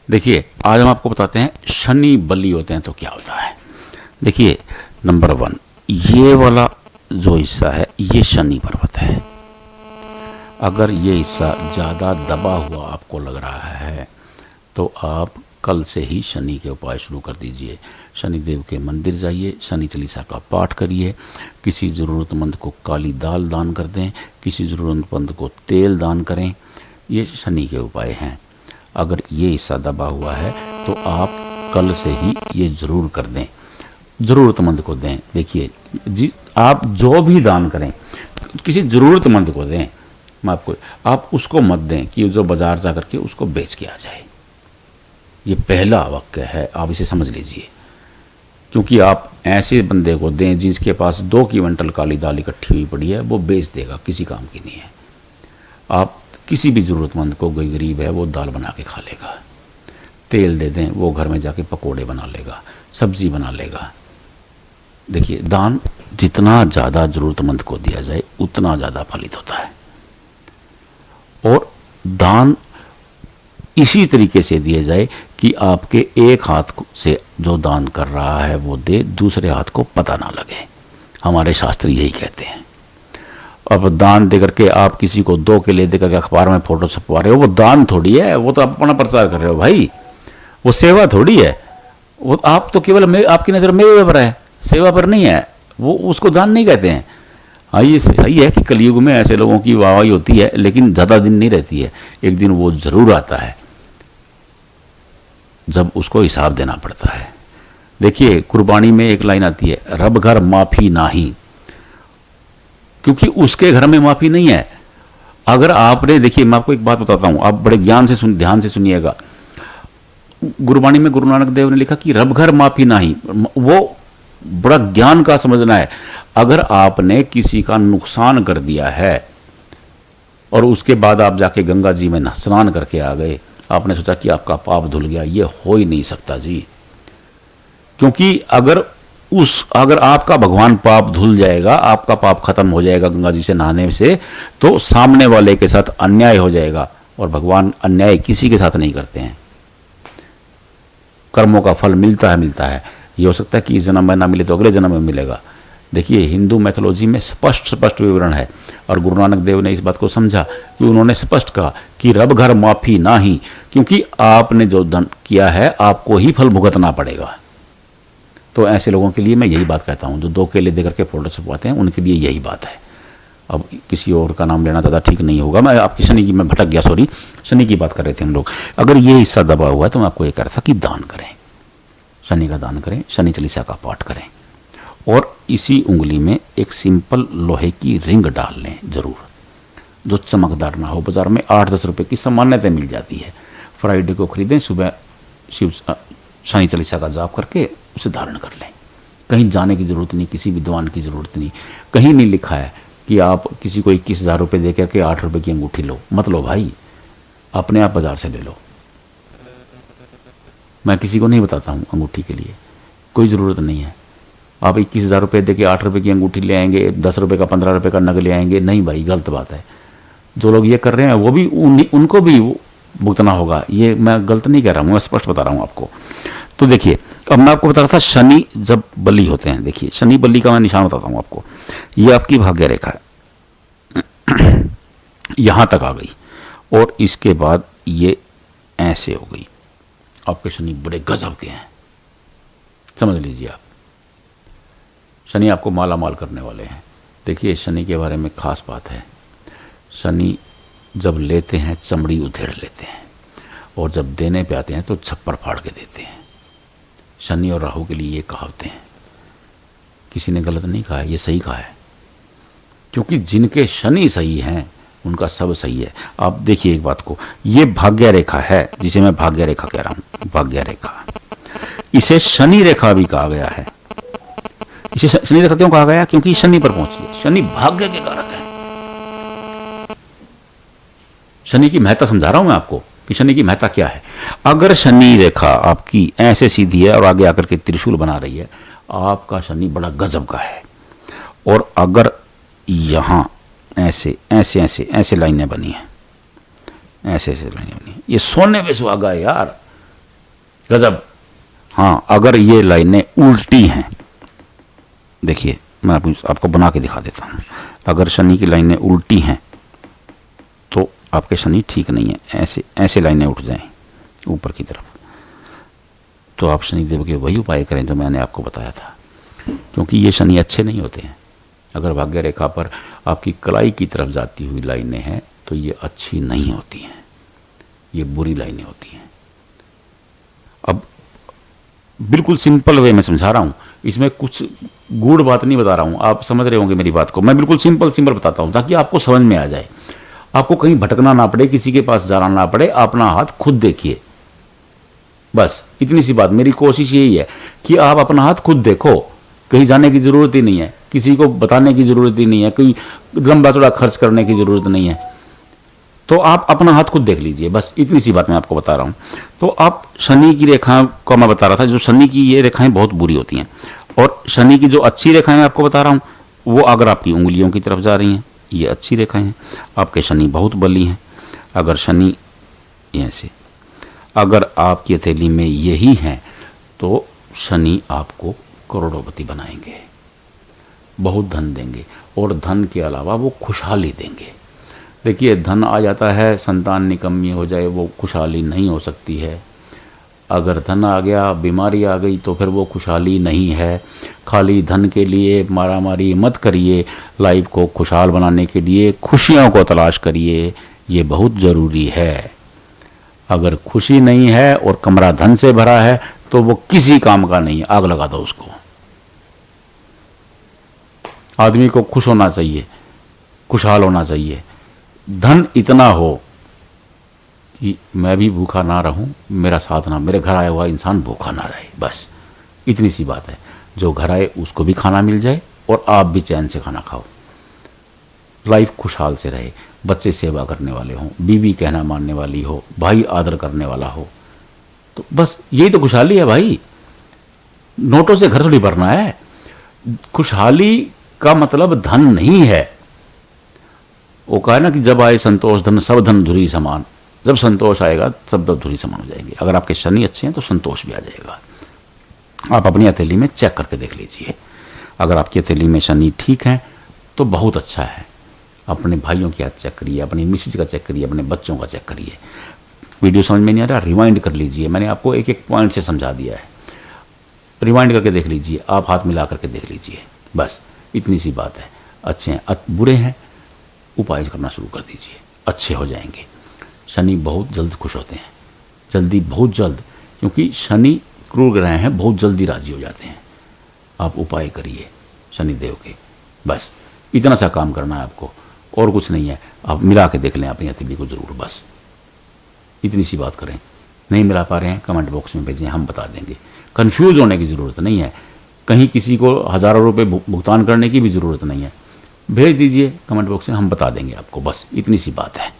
देखिए आज हम आपको बताते हैं शनि बली होते हैं तो क्या होता है। देखिए नंबर 1, ये वाला जो हिस्सा है ये शनि पर्वत है। अगर ये हिस्सा ज़्यादा दबा हुआ आपको लग रहा है तो आप कल से ही शनि के उपाय शुरू कर दीजिए। शनिदेव के मंदिर जाइए, शनि चालीसा का पाठ करिए, किसी ज़रूरतमंद को काली दाल दान कर दें, किसी ज़रूरतमंद को तेल दान करें। ये शनि के उपाय हैं। अगर ये हिस्सा दबा हुआ है तो आप कल से ही ये ज़रूर कर दें, ज़रूरतमंद को दें। देखिए जी, आप जो भी दान करें किसी ज़रूरतमंद को दें। मैं आपको, आप उसको मत दें कि जो बाज़ार जा करके उसको बेच के आ जाए। ये पहला वाक्य है, आप इसे समझ लीजिए। क्योंकि आप ऐसे बंदे को दें जिसके पास 2 क्विंटल काली दाल इकट्ठी हुई पड़ी है, वो बेच देगा, किसी काम की नहीं है। आप किसी भी ज़रूरतमंद को, कोई गरीब है वो दाल बना के खा लेगा। तेल दे दें, वो घर में जाके पकोड़े बना लेगा, सब्जी बना लेगा। देखिए दान जितना ज़्यादा ज़रूरतमंद को दिया जाए उतना ज़्यादा फलित होता है। और दान इसी तरीके से दिए जाए कि आपके एक हाथ से जो दान कर रहा है वो दे, दूसरे हाथ को पता ना लगे। हमारे शास्त्र यही कहते हैं। अब दान दे करके आप किसी को 2 केले दे करके अखबार में फोटो छपवा रहे हो, वो दान थोड़ी है, वो तो आप अपना प्रचार कर रहे हो भाई, वो सेवा थोड़ी है। वो आप तो केवल आपकी नज़र मेरे पर है, सेवा पर नहीं है, वो उसको दान नहीं कहते हैं। हाँ ये सही है कि कलयुग में ऐसे लोगों की वाहवाही होती है, लेकिन ज़्यादा दिन नहीं रहती है। एक दिन वो ज़रूर आता है जब उसको हिसाब देना पड़ता है। देखिए कुर्बानी में एक लाइन आती है, रब घर माफ़ी नाही, क्योंकि उसके घर में माफ़ी नहीं है। अगर आपने, देखिए मैं आपको एक बात बताता हूँ, आप बड़े ध्यान से सुनिएगा। गुरबाणी में गुरु नानक देव ने लिखा कि रब घर माफ़ी नाही, वो बड़ा ज्ञान का समझना है। अगर आपने किसी का नुकसान कर दिया है और उसके बाद आप जाके गंगा जी में स्नान करके आ गए, आपने सोचा कि आपका पाप धुल गया, ये हो ही नहीं सकता जी। क्योंकि अगर आपका भगवान पाप धुल जाएगा, आपका पाप खत्म हो जाएगा गंगा जी से नहाने से, तो सामने वाले के साथ अन्याय हो जाएगा। और भगवान अन्याय किसी के साथ नहीं करते हैं। कर्मों का फल मिलता है। ये हो सकता है कि इस जन्म में ना मिले तो अगले जन्म में मिलेगा। देखिए हिंदू मैथोलॉजी में स्पष्ट विवरण है, और गुरु नानक देव ने इस बात को समझा कि उन्होंने स्पष्ट कहा कि रब घर माफ़ी नाही, क्योंकि आपने जो दंड किया है आपको ही फल भुगतना पड़ेगा। तो ऐसे लोगों के लिए मैं यही बात कहता हूँ, जो 2 केले देकर के फोटो छपवाते हैं, उनके लिए यही बात है। अब किसी और का नाम लेना ज़्यादा ठीक नहीं होगा। मैं आपकी शनि की, मैं भटक गया, सॉरी, शनि की बात कर रहे थे हम लोग। अगर ये हिस्सा दबा हुआ है तो मैं आपको ये कह रहा था कि दान करें, शनि का दान करें, शनि चालीसा का पाठ करें, और इसी उंगली में एक सिंपल लोहे की रिंग डाल लें ज़रूर, जो चमकदार ना हो। बाज़ार में 8-10 रुपये की सामान्यतः मिल जाती है। फ्राइडे को खरीदें, सुबह शनि चालीसा का जाप करके उसे धारण कर लें। कहीं जाने की ज़रूरत नहीं, किसी विद्वान की ज़रूरत नहीं। कहीं नहीं लिखा है कि आप किसी को 21,000 रुपये दे करके 8 रुपये की अंगूठी लो, मत लो भाई, अपने आप बाज़ार से ले लो। मैं किसी को नहीं बताता हूँ अंगूठी के लिए, कोई ज़रूरत नहीं है। आप 21,000 रुपये दे के 8 रुपये की अंगूठी ले आएंगे, 10 रुपये का 15 रुपये का नग ले आएंगे, नहीं भाई, गलत बात है। जो लोग ये कर रहे हैं वो भी उनको भी भुगतना होगा। ये मैं गलत नहीं कह रहा हूँ, मैं स्पष्ट बता रहा हूँ आपको। तो देखिए अब मैं आपको बता रहा था शनि जब बली होते हैं। देखिए शनि बली का मैं निशान बताता हूँ आपको। ये आपकी भाग्य रेखा है, यहाँ तक आ गई, और इसके बाद ये ऐसे हो गई। आपके शनि बड़े गजब के हैं, समझ लीजिए आप। शनि आपको माला माल करने वाले हैं। देखिए शनि के बारे में खास बात है, शनि जब लेते हैं चमड़ी उधेड़ लेते हैं, और जब देने पे आते हैं तो छप्पर फाड़ के देते हैं। शनि और राहु के लिए ये कहावतें हैं, किसी ने गलत नहीं कहा है, ये सही कहा है। क्योंकि जिनके शनि सही हैं उनका सब सही है। आप देखिए एक बात को, ये भाग्य रेखा है जिसे मैं भाग्य रेखा कह रहा हूँ, भाग्य रेखा, इसे शनि रेखा भी कहा गया है। इसे शनि रेखा क्यों कहा गया? क्योंकि शनि पर पहुंची है। शनि भाग्य के कारक है। शनि की महत्ता समझा रहा हूं मैं आपको कि शनि की महत्ता क्या है। अगर शनि रेखा आपकी ऐसे सीधी है और आगे आकर के त्रिशूल बना रही है, आपका शनि बड़ा गजब का है। और अगर यहां ऐसे ऐसे ऐसे ऐसे लाइनें बनी हैं, ऐसे ऐसे लाइनें बनी हैं, ये सोने पे सुहागा है यार। गजब। हाँ, अगर ये लाइनें उल्टी हैं, देखिए मैं आपको बना के दिखा देता हूँ। अगर शनि की लाइनें उल्टी हैं तो आपके शनि ठीक नहीं है। ऐसे ऐसे लाइनें उठ जाएं ऊपर की तरफ, तो आप शनिदेव के वही उपाय करें जो मैंने आपको बताया था, क्योंकि ये शनि अच्छे नहीं होते हैं। अगर भाग्य रेखा पर आपकी कलाई की तरफ जाती हुई लाइनें हैं तो ये अच्छी नहीं होती हैं, ये बुरी लाइनें होती हैं। अब बिल्कुल सिंपल वे में समझा रहा हूँ, इसमें कुछ गूढ़ बात नहीं बता रहा हूँ, आप समझ रहे होंगे मेरी बात को। मैं बिल्कुल सिंपल बताता हूँ ताकि आपको समझ में आ जाए, आपको कहीं भटकना ना पड़े, किसी के पास जाना ना पड़े, अपना हाथ खुद देखिए। बस इतनी सी बात, मेरी कोशिश यही है कि आप अपना हाथ खुद देखो, कहीं जाने की ज़रूरत ही नहीं है, किसी को बताने की ज़रूरत ही नहीं है, कोई लंबा चौड़ा खर्च करने की ज़रूरत नहीं है। तो आप अपना हाथ खुद देख लीजिए, बस इतनी सी बात मैं आपको बता रहा हूँ। तो आप शनि की रेखाओं को मैं बता रहा था, जो शनि की ये रेखाएं बहुत बुरी होती हैं, और शनि की जो अच्छी रेखाएं मैं आपको बता रहा हूँ वो अगर आपकी उंगलियों की तरफ जा रही हैं, ये अच्छी रेखाएं हैं। आपके शनि बहुत बली हैं। अगर शनि ऐसे, अगर आपकी हथेली में यही हैं तो शनि आपको करोड़पति बनाएंगे, बहुत धन देंगे, और धन के अलावा वो खुशहाली देंगे। देखिए, धन आ जाता है, संतान निकम्मी हो जाए, वो खुशहाली नहीं हो सकती है। अगर धन आ गया, बीमारी आ गई, तो फिर वो खुशहाली नहीं है। खाली धन के लिए मारामारी मत करिए, लाइफ को खुशहाल बनाने के लिए खुशियों को तलाश करिए, ये बहुत ज़रूरी है। अगर खुशी नहीं है और कमरा धन से भरा है तो वो किसी काम का नहीं है, आग लगा दो उसको। आदमी को खुश होना चाहिए, खुशहाल होना चाहिए। धन इतना हो कि मैं भी भूखा ना रहूं, मेरा साथ ना, मेरे घर आया हुआ इंसान भूखा ना रहे, बस इतनी सी बात है। जो घर आए उसको भी खाना मिल जाए और आप भी चैन से खाना खाओ, लाइफ खुशहाल से रहे, बच्चे सेवा करने वाले हों, बीवी कहना मानने वाली हो, भाई आदर करने वाला हो, तो बस यही तो खुशहाली है भाई। नोटों से घर थोड़ी भरना है। खुशहाली का मतलब धन नहीं है। वो कहा है ना कि जब आए संतोष धन सब धन धुरी समान, जब संतोष आएगा सब धुरी समान हो जाएंगे। अगर आपके शनि अच्छे हैं तो संतोष भी आ जाएगा। आप अपनी हथेली में चेक करके देख लीजिए, अगर आपकी हथेली में शनि ठीक है तो बहुत अच्छा है। अपने भाइयों की हाथ चेक करिए, अपनी मिसेज का चेक करिए, अपने बच्चों का चेक करिए। वीडियो समझ में नहीं आ रहा, रिवाइंड कर लीजिए, मैंने आपको एक एक पॉइंट से समझा दिया है, रिवाइंड करके देख लीजिए, आप हाथ मिला करके देख लीजिए, बस इतनी सी बात है। अच्छे हैं, बुरे हैं, उपाय करना शुरू कर दीजिए, अच्छे हो जाएंगे। शनि बहुत जल्द खुश होते हैं, जल्दी, बहुत जल्द, क्योंकि शनि क्रूर ग्रह हैं, बहुत जल्दी राजी हो जाते हैं। आप उपाय करिए शनिदेव के, बस इतना सा काम करना है आपको, और कुछ नहीं है। आप मिला के देख लें अपनी हथेली को ज़रूर, बस इतनी सी बात करें। नहीं मिला पा रहे हैं कमेंट बॉक्स में भेजें, हम बता देंगे। कंफ्यूज होने की ज़रूरत नहीं है, कहीं किसी को हज़ारों रुपए भुगतान करने की भी ज़रूरत नहीं है। भेज दीजिए कमेंट बॉक्स में, हम बता देंगे आपको, बस इतनी सी बात है।